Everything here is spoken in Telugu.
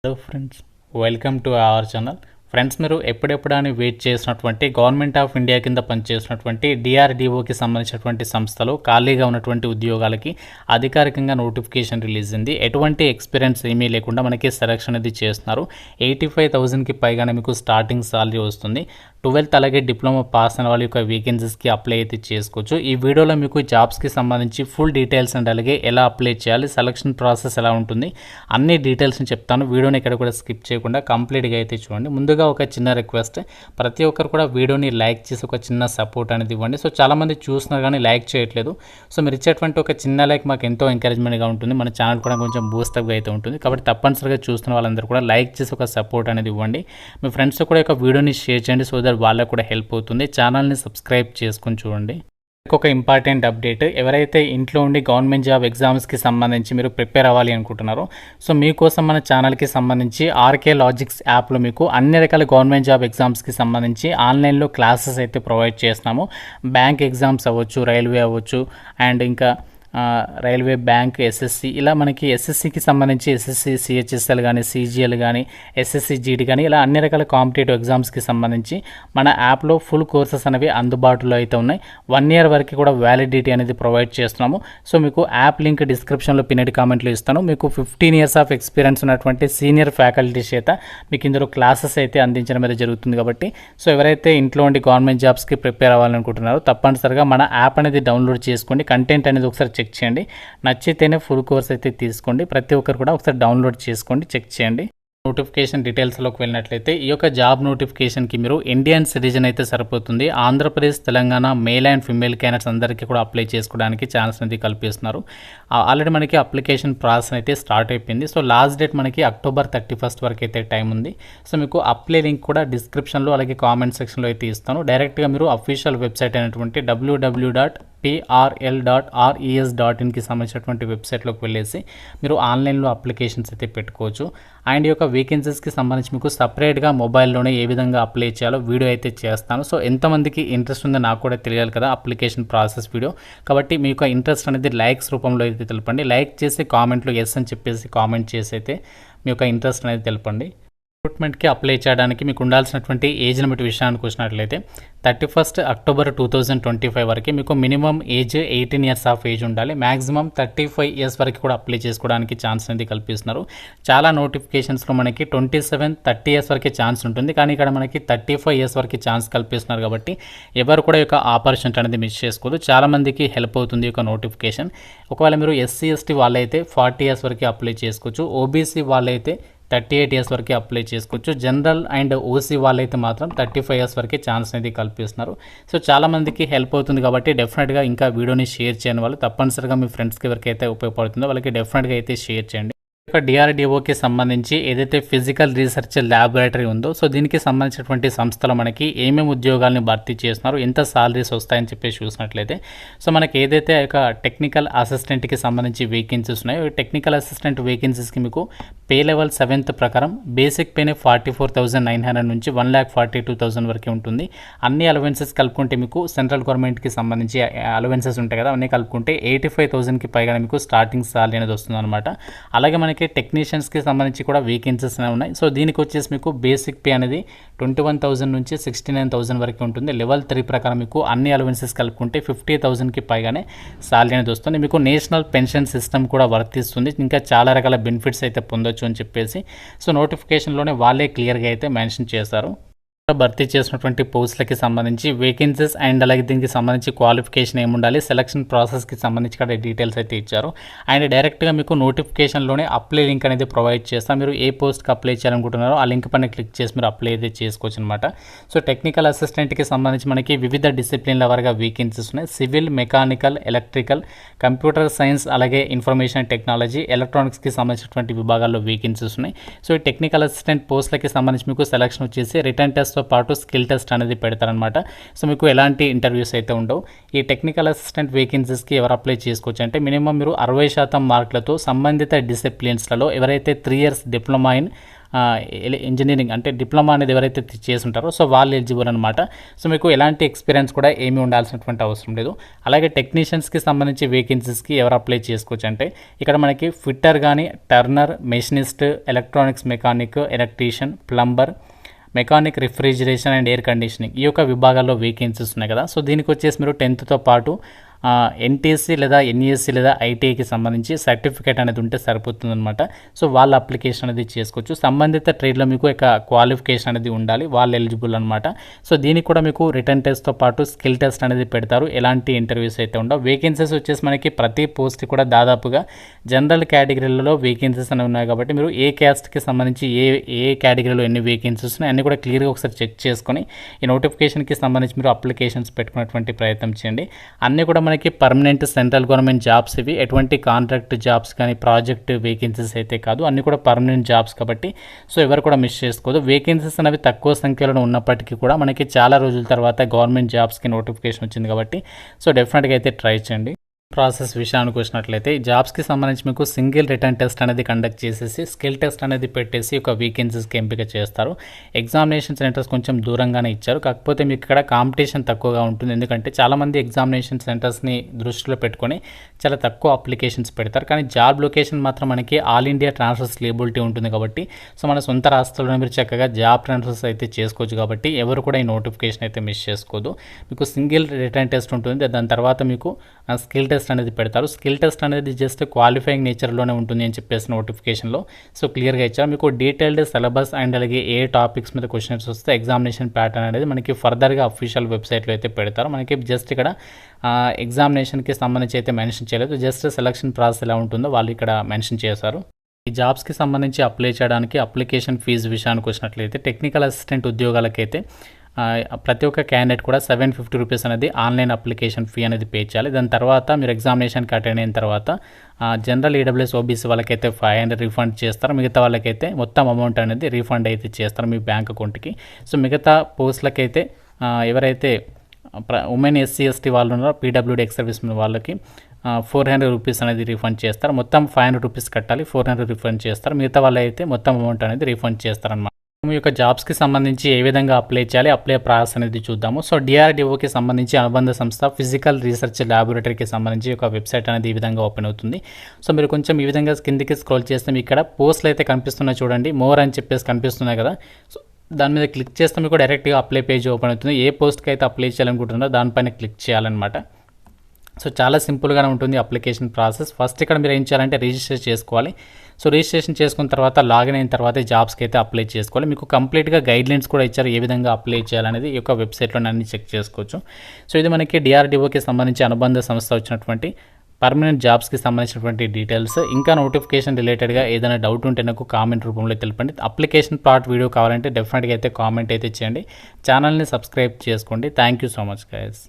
Hello friends, welcome to our channel. Friends, మీరు ఎప్పుడెప్పుడని వెయిట్ చేసినటువంటి గవర్నమెంట్ ఆఫ్ ఇండియా కింద పనిచేసినటువంటి డిఆర్డిఓకి సంబంధించినటువంటి సంస్థలు ఖాళీగా ఉన్నటువంటి ఉద్యోగాలకి అధికారికంగా నోటిఫికేషన్ రిలీజ్ అయింది. ఎటువంటి ఎక్స్పీరియన్స్ ఏమీ లేకుండా మనకి సెలక్షన్ అనేది చేస్తున్నారు. 85,000కి పైగానే మీకు స్టార్టింగ్ సాలరీ వస్తుంది. 12th అలాగే డిప్లొమా పాస్ అయిన వాళ్ళ యొక్క వేకెన్సీస్కి అప్లై అయితే చేసుకోవచ్చు. ఈ వీడియోలో మీకు జాబ్స్కి సంబంధించి ఫుల్ డీటెయిల్స్ అండ్ అలాగే ఎలా అప్లై చేయాలి, సెలక్షన్ ప్రాసెస్ ఎలా ఉంటుంది, అన్ని డీటెయిల్స్ని చెప్తాను. వీడియోని ఎక్కడ కూడా స్కిప్ చేయకుండా కంప్లీట్గా అయితే చూడండి. ముందుగా ఒక చిన్న రిక్వెస్ట్, ప్రతి ఒక్కరు కూడా వీడియోని లైక్ చేసి ఒక చిన్న సపోర్ట్ అనేది ఇవ్వండి. సో చాలామంది చూస్తున్నారు కానీ లైక్ చేయట్లేదు. సో మీరు ఇచ్చేటువంటి ఒక చిన్న లైక్ మాకు ఎంతో ఎంకరేజ్మెంట్గా ఉంటుంది, మన ఛానల్ కూడా కొంచెం బూస్టప్గా అయితే ఉంటుంది. కాబట్టి తప్పనిసరిగా చూస్తున్న వాళ్ళందరూ కూడా లైక్ చేసి ఒక సపోర్ట్ అనేది ఇవ్వండి. మీ ఫ్రెండ్స్ కూడా ఒక వీడియోని షేర్ చేయండి, సో దట్ వాళ్ళకు కూడా హెల్ప్ అవుతుంది. ఛానల్ని సబ్స్క్రైబ్ చేసుకొని చూడండి. ఒక ఇంపార్టెంట్ అప్డేట్, ఎవరైతే ఇంట్లో ఉండి గవర్నమెంట్ జాబ్ ఎగ్జామ్స్కి సంబంధించి మీరు ప్రిపేర్ అవ్వాలి అనుకుంటున్నారో, సో మీకోసం మన ఛానల్కి సంబంధించి ఆర్కే లాజిక్స్ యాప్లో మీకు అన్ని రకాల గవర్నమెంట్ జాబ్ ఎగ్జామ్స్కి సంబంధించి ఆన్లైన్లో క్లాసెస్ అయితే ప్రొవైడ్ చేస్తున్నాము. బ్యాంక్ ఎగ్జామ్స్ అవ్వచ్చు, రైల్వే అవ్వచ్చు, అండ్ ఇంకా రైల్వే, బ్యాంక్, ఎస్ఎస్సి, ఇలా మనకి ఎస్ఎస్సికి సంబంధించి ఎస్ఎస్సి సిహెచ్ఎస్ఎల్ కానీ, సిజిఎల్ కానీ, ఎస్ఎస్సి జీడీ కానీ, ఇలా అన్ని రకాల కాంపిటేటివ్ ఎగ్జామ్స్కి సంబంధించి మన యాప్లో ఫుల్ కోర్సెస్ అనేవి అందుబాటులో అయితే ఉన్నాయి. 1 year వరకు కూడా వ్యాలిడిటీ అనేది ప్రొవైడ్ చేస్తున్నాము. సో మీకు యాప్ లింక్ డిస్క్రిప్షన్లో పిన్నెడ్ కామెంట్లో ఇస్తాను. మీకు 15 years ఆఫ్ ఎక్స్పీరియన్స్ ఉన్నటువంటి సీనియర్ ఫ్యాకల్టీ చేత మీకు ఇందులో క్లాసెస్ అయితే అందించడం అయితే జరుగుతుంది. కాబట్టి సో ఎవరైతే ఇంట్లో ఉండి గవర్నమెంట్ జాబ్స్కి ప్రిపేర్ అవ్వాలనుకుంటున్నారో తప్పనిసరిగా మన యాప్ అనేది డౌన్లోడ్ చేసుకోండి. కంటెంట్ అనేది ఒకసారి చెక్ చేయండి. నచ్చితేనే ఫుల్ కోర్స్ అయితే తీసుకోండి. ప్రతి ఒక్కరు కూడా ఒకసారి డౌన్లోడ్ చేసుకోండి, చెక్ చేయండి. నోటిఫికేషన్ డీటెయిల్స్లోకి వెళ్ళినట్లయితే ఈ యొక్క జాబ్ నోటిఫికేషన్కి మీరు ఇండియన్ సిటిజన్ అయితే సరిపోతుంది. Andhra Pradesh, Telangana male and female candidates అందరికీ కూడా అప్లై చేసుకోవడానికి ఛాన్స్ అనేది కల్పిస్తున్నారు. ఆల్రెడీ మనకి అప్లికేషన్ ప్రాసెస్ అయితే స్టార్ట్ అయిపోయింది. సో లాస్ట్ డేట్ మనకి October 31st వరకు అయితే టైం ఉంది. సో మీకు అప్లై లింక్ కూడా డిస్క్రిప్షన్లో అలాగే కామెంట్ సెక్షన్లో అయితే ఇస్తాను. డైరెక్ట్గా మీరు అఫీషియల్ వెబ్సైట్ అయినటువంటి www.prl.res.in కి సంబంధించినటువంటి వెబ్సైట్లోకి వెళ్ళేసి మీరు ఆన్లైన్లో అప్లికేషన్స్ అయితే పెట్టుకోవచ్చు. అండ్ ఈ యొక్క వేకెన్సీస్కి సంబంధించి మీకు సపరేట్గా మొబైల్లోనే ఏ విధంగా అప్లై చేయాలో వీడియో అయితే చేస్తాను. సో ఎంతమందికి ఇంట్రెస్ట్ ఉందో నాకు కూడా తెలియాలి కదా అప్లికేషన్ ప్రాసెస్ వీడియో. కాబట్టి మీ యొక్క ఇంట్రెస్ట్ అనేది లైక్స్ రూపంలో అయితే తెలపండి. లైక్ చేసి కామెంట్లో ఎస్ అని చెప్పేసి కామెంట్ చేసి అయితే మీ యొక్క ఇంట్రెస్ట్ అనేది తెలపండి. రిక్రూట్మెంట్కి అప్లై చేయడానికి మీకు ఉండాల్సినటువంటి ఏజ్ లిమిట్ విషయానికి వచ్చినట్లయితే 31st October 2025 వరకు మీకు minimum age 18 years of age ఉండాలి. మ్యాక్సిమం 35 years వరకు కూడా అప్లై చేసుకోవడానికి ఛాన్స్ అనేది కల్పిస్తున్నారు. చాలా నోటిఫికేషన్స్లో మనకి 27, 30 years వరకే ఛాన్స్ ఉంటుంది, కానీ ఇక్కడ మనకి 35 years వరకు ఛాన్స్ కల్పిస్తున్నారు. కాబట్టి ఎవరు కూడా ఈ యొక్క ఆపర్చునిటీ అనేది మిస్ చేసుకోదు. చాలామందికి హెల్ప్ అవుతుంది ఈ యొక్క నోటిఫికేషన్. ఒకవేళ మీరు ఎస్సీ ఎస్టీ వాళ్ళైతే 40 years వరకు అప్లై చేసుకోవచ్చు. ఓబీసీ వాళ్ళైతే 38 years వరకు అప్లై చేసుకోవచ్చు. జనరల్ అండ్ ఓసీ వాళ్ళైతే మాత్రం 35 years వరకే ఛాన్స్ అనేది కల్పిస్తున్నారు. సో చాలామందికి హెల్ప్ అవుతుంది కాబట్టి డెఫినెట్గా ఇంకా వీడియోని షేర్ చేయని వాళ్ళు తప్పనిసరిగా మీ ఫ్రెండ్స్కి ఎవరికైతే ఉపయోగపడుతుందో వాళ్ళకి డెఫినెట్గా అయితే షేర్ చేయండి. డిఆర్డిఓకి సంబంధించి ఏదైతే ఫిజికల్ రీసెర్చ్ ల్యాబొరేటరీ ఉందో, సో దీనికి సంబంధించినటువంటి సంస్థలు మనకి ఏమేమి ఉద్యోగాలను భర్తీ చేస్తున్నారు, ఎంత సాలరీస్ వస్తాయని చెప్పేసి చూసినట్లయితే సో మనకి ఏదైతే ఒక టెక్నికల్ అసిస్టెంట్కి సంబంధించి వేకెన్సీస్ ఉన్నాయో, టెక్నికల్ అసిస్టెంట్ వేకెన్సీస్కి మీకు పే లెవెల్ 7th ప్రకారం బేసిక్ పేనే 44,900 నుంచి 1,42,000 వరకు ఉంటుంది. అన్ని అలవెన్సెస్ కలుపుకుంటే మీకు సెంట్రల్ గవర్నమెంట్కి సంబంధించి అలవెన్సెస్ ఉంటాయి కదా, అవన్నీ కలుపుకుంటే 85,000కి పైగా మీకు స్టార్టింగ్ సాలరీ అనేది వస్తుంది అనమాట. అలాగే మనకి టెక్నీషియన్స్కి సంబంధించి కూడా వేకెన్సీస్ ఉన్నాయి. సో దీనికి వచ్చేసి మీకు బేసిక్ పే అనేది 21,000 నుంచి 69,000 వరకు ఉంటుంది. లెవెల్ 3 ప్రకారం మీకు అన్ని అలవెన్సెస్ కలుపుకుంటే 50,000కి పైగానే సాలరీ అనేది వస్తుంది. మీకు నేషనల్ పెన్షన్ సిస్టమ్ కూడా వర్తిస్తుంది. ఇంకా చాలా రకాల బెనిఫిట్స్ అయితే పొందొచ్చు అని చెప్పేసి సో నోటిఫికేషన్లోనే వాళ్ళే క్లియర్గా అయితే మెన్షన్ చేశారు. భర్తీ చేసినటువంటి పోస్టులకి సంబంధించి వేకెన్సీస్ అండ్ అలాగే దీనికి సంబంధించి క్వాలిఫికేషన్ ఏముండాలి, సెలక్షన్ ప్రాసెస్కి సంబంధించి ఇక్కడ డీటెయిల్స్ అయితే ఇచ్చారు. అండ్ డైరెక్ట్గా మీకు నోటిఫికేషన్లోనే అప్లై లింక్ అనేది ప్రొవైడ్ చేస్తాం. మీరు ఏ పోస్ట్కి అప్లై చేయాలనుకుంటున్నారో ఆ లింక్ పైన క్లిక్ చేసి మీరు అప్లై అయితే చేసుకోవచ్చు అనమాట. సో టెక్నికల్ అసిస్టెంట్కి సంబంధించి మనకి వివిధ డిసిప్లిన్ల వరకు వేకెన్సీస్ ఉన్నాయి. Civil, mechanical, electrical, computer science, అలాగే ఇన్ఫర్మేషన్ టెక్నాలజీ, ఎలక్ట్రానిక్స్కి సంబంధించినటువంటి విభాగాల్లో వేకెన్సీస్ ఉన్నాయి. సో ఈ టెక్నికల్ అసిస్టెంట్ పోస్టులకి సంబంధించి మీకు సెలక్షన్ వచ్చేసి రిటర్న్ టెస్ట్ పాటు స్కిల్ టెస్ట్ అనేది పెడతారనమాట. సో మీకు ఎలాంటి ఇంటర్వ్యూస్ అయితే ఉండవు. ఈ టెక్నికల్ అసిస్టెంట్ వేకెన్సీస్కి ఎవరు అప్లై చేసుకోవచ్చు అంటే మినిమం మీరు 60% మార్కులతో సంబంధిత డిసిప్లిన్స్లలో ఎవరైతే 3 years డిప్లొమా ఇన్ ఇంజనీరింగ్ అంటే డిప్లొమా అనేది ఎవరైతే చేసుంటారో సో వాళ్ళు ఎలిజిబుల్ అనమాట. సో మీకు ఎలాంటి ఎక్స్పీరియన్స్ కూడా ఏమీ ఉండాల్సినటువంటి అవసరం లేదు. అలాగే టెక్నీషియన్స్కి సంబంధించి వేకెన్సీస్కి ఎవరు అప్లై చేసుకోవచ్చు అంటే ఇక్కడ మనకి ఫిట్టర్ కానీ, Turner, machinist, electronics mechanic, electrician, plumber, mechanic, refrigeration and air conditioning ఈ యొక్క విభాగాల్లో వేకెన్సీస్ ఉన్నాయి కదా. సో దీనికి వచ్చేసి మీరు 10th పాటు ఎన్టీసీ లేదా ఎన్ఈఎస్సీ లేదా ఐటీఐకి సంబంధించి సర్టిఫికేట్ అనేది ఉంటే సరిపోతుందన్నమాట. సో వాళ్ళ అప్లికేషన్ అనేది చేసుకోవచ్చు. సంబంధిత ట్రేడ్లో మీకు ఒక క్వాలిఫికేషన్ అనేది ఉండాలి, వాళ్ళు ఎలిజిబుల్ అనమాట. సో దీనికి కూడా మీకు రిటర్న్ టెస్ట్తో పాటు స్కిల్ టెస్ట్ అనేది పెడతారు. ఎలాంటి ఇంటర్వ్యూస్ అయితే ఉండవు. వేకెన్సీస్ వచ్చేసి మనకి ప్రతి పోస్ట్ కూడా దాదాపుగా జనరల్ కేటగిరీలలో వేకెన్సీస్ అనేవి ఉన్నాయి కాబట్టి మీరు ఏ క్యాస్ట్కి సంబంధించి ఏ కేటగిరీలో ఎన్ని వేకెన్సీస్ ఉన్నాయి అన్నీ కూడా క్లియర్గా ఒకసారి చెక్ చేసుకొని ఈ నోటిఫికేషన్కి సంబంధించి మీరు అప్లికేషన్స్ పెట్టుకునేటువంటి ప్రయత్నం చేయండి. అన్నీ కూడా మనకి పర్మనెంట్ సెంట్రల్ గవర్నమెంట్ జాబ్స్ ఇవి, ఎటువంటి కాంట్రాక్ట్ జాబ్స్ కానీ ప్రాజెక్ట్ వేకెన్సీస్ అయితే కాదు, అన్నీ కూడా పర్మనెంట్ జాబ్స్ కాబట్టి సో ఎవరు కూడా మిస్ చేసుకోదు. వేకెన్సీస్ అనేవి తక్కువ సంఖ్యలో ఉన్నప్పటికీ కూడా మనకి చాలా రోజుల తర్వాత గవర్నమెంట్ జాబ్స్కి నోటిఫికేషన్ వచ్చింది కాబట్టి సో డెఫినెట్గా అయితే ట్రై చేయండి. ప్రాసెస్ విషయానికి వచ్చినట్లయితే జాబ్స్కి సంబంధించి మీకు సింగిల్ రిటర్న్ టెస్ట్ అనేది కండక్ట్ చేసేసి స్కిల్ టెస్ట్ అనేది పెట్టేసి ఒక వేకెన్సీస్కి ఎంపిక చేస్తారు. ఎగ్జామినేషన్ సెంటర్స్ కొంచెం దూరంగానే ఇచ్చారు, కాకపోతే మీకు ఇక్కడ కాంపిటీషన్ తక్కువగా ఉంటుంది. ఎందుకంటే చాలామంది ఎగ్జామినేషన్ సెంటర్స్ని దృష్టిలో పెట్టుకొని చాలా తక్కువ అప్లికేషన్స్ పెడతారు, కానీ జాబ్ లొకేషన్ మాత్రం మనకి ఆల్ ఇండియా ట్రాన్స్ఫర్స్ లేబిలిటీ ఉంటుంది కాబట్టి సో మన సొంత రాష్ట్రంలో మీరు చక్కగా జాబ్ ట్రాన్స్ఫర్స్ అయితే చేసుకోవచ్చు. కాబట్టి ఎవరు కూడా ఈ నోటిఫికేషన్ అయితే మిస్ చేసుకోదు. మీకు సింగిల్ రిటర్న్ టెస్ట్ ఉంటుంది, దాని తర్వాత మీకు స్కిల్ టెస్ట్ అనేది పెడతారు. స్కిల్ టెస్ట్ అనేది జస్ట్ క్వాలిఫైయింగ్ నేచర్లోనే ఉంటుంది అని చెప్పేసి నోటిఫికేషన్లో సో క్లియర్గా ఇచ్చారు. మీకు డీటెయిల్డ్ సిలబస్ అండ్ అలాగే ఏ టాపిక్స్ మీద క్వశ్చన్స్ వస్తే ఎగ్జామినేషన్ ప్యాటర్న్ అనేది మనకి ఫర్దర్గా అఫీషియల్ వెబ్సైట్లో అయితే పెడతారు. మనకి జస్ట్ ఇక్కడ ఎగ్జామినేషన్కి సంబంధించి అయితే మెన్షన్ చేయలేదు, జస్ట్ సెలక్షన్ ప్రాసెస్ ఎలా ఉంటుందో వాళ్ళు ఇక్కడ మెన్షన్ చేశారు. ఈ జాబ్స్కి సంబంధించి అప్లై చేయడానికి అప్లికేషన్ ఫీజు విషయానికి వచ్చినట్లయితే టెక్నికల్ అసిస్టెంట్ ఉద్యోగాలకైతే ప్రతి ఒక్క క్యాండిడేట్ కూడా 750 రూపీస్ అనేది ఆన్లైన్ అప్లికేషన్ ఫీ అనేది పే చేయాలి. దాని తర్వాత మీరు ఎగ్జామినేషన్కి అటెండ్ అయిన తర్వాత జనరల్ ఈడబ్ల్యూఎస్ ఓబీసీ వాళ్ళకైతే 500 రీఫండ్ చేస్తారు. మిగతా వాళ్ళకైతే మొత్తం అమౌంట్ అనేది రీఫండ్ అయితే చేస్తారు మీ బ్యాంక్ అకౌంట్కి. సో మిగతా పోస్టులకైతే ఎవరైతే ఉమెన్ ఎస్సీ ఎస్టీ వాళ్ళు ఉన్నారో పీడబ్ల్యూడీ ఎక్స్ సర్వీస్ వాళ్ళకి 400 రూపీస్ అనేది రీఫండ్ చేస్తారు. మొత్తం 500 రూపీస్ కట్టాలి, 400 రీఫండ్ చేస్తారు. మిగతా వాళ్ళు అయితే మొత్తం అమౌంట్ అనేది రీఫండ్ చేస్తారన్నమాట. మీ యొక్క జాబ్స్కి సంబంధించి ఏ విధంగా అప్లై చేయాలి, అప్లై ప్రాసెస్ అనేది చూద్దాము. సో డిఆర్డిఓకి సంబంధించి అనుబంధ సంస్థ ఫిజికల్ రీసెర్చ్ ల్యాబొరేటరీకి సంబంధించి ఒక వెబ్సైట్ అనేది ఈ విధంగా ఓపెన్ అవుతుంది. సో మీరు కొంచెం ఈ విధంగా కిందికి స్క్రోల్ చేస్తే మీకు ఇక్కడ పోస్టులు అయితే కనిపిస్తున్నాయి చూడండి, మోర్ అని చెప్పేసి కనిపిస్తున్నాయి కదా. సో దాని మీద క్లిక్ చేస్తే మీకు డైరెక్ట్గా అప్లై పేజ్ ఓపెన్ అవుతుంది. ఏ పోస్ట్కి అయితే అప్లై చేయాలనుకుంటున్నారో దానిపైన క్లిక్ చేయాలన్నమాట. సో చాలా సింపుల్గానే ఉంటుంది అప్లికేషన్ ప్రాసెస్. ఫస్ట్ ఇక్కడ మీరు ఏం చేయాలంటే రిజిస్టర్ చేసుకోవాలి. సో రిజిస్ట్రేషన్ చేసుకున్న తర్వాత లాగిన్ అయిన తర్వాత జాబ్స్కి అయితే అప్లై చేసుకోవాలి. మీకు కంప్లీట్గా గైడ్లైన్స్ కూడా ఇచ్చారు ఏ విధంగా అప్లై చేయాలనేది ఈ యొక్క వెబ్సైట్లో అన్ని చెక్ చేసుకోవచ్చు. సో ఇది మనకి డిఆర్డిఓకి సంబంధించి అనుబంధ సంస్థ వచ్చినటువంటి పర్మనెంట్ జాబ్స్కి సంబంధించినటువంటి డీటెయిల్స్. ఇంకా నోటిఫికేషన్ రిలేటెడ్గా ఏదైనా డౌట్ ఉంటే నాకు కామెంట్ రూపంలో తెలపండి. అప్లికేషన్ పార్ట్ వీడియో కావాలంటే డెఫినెట్గా అయితే కామెంట్ అయితే చేయండి. ఛానల్ని సబ్స్క్రైబ్ చేసుకోండి. Thank you so much guys.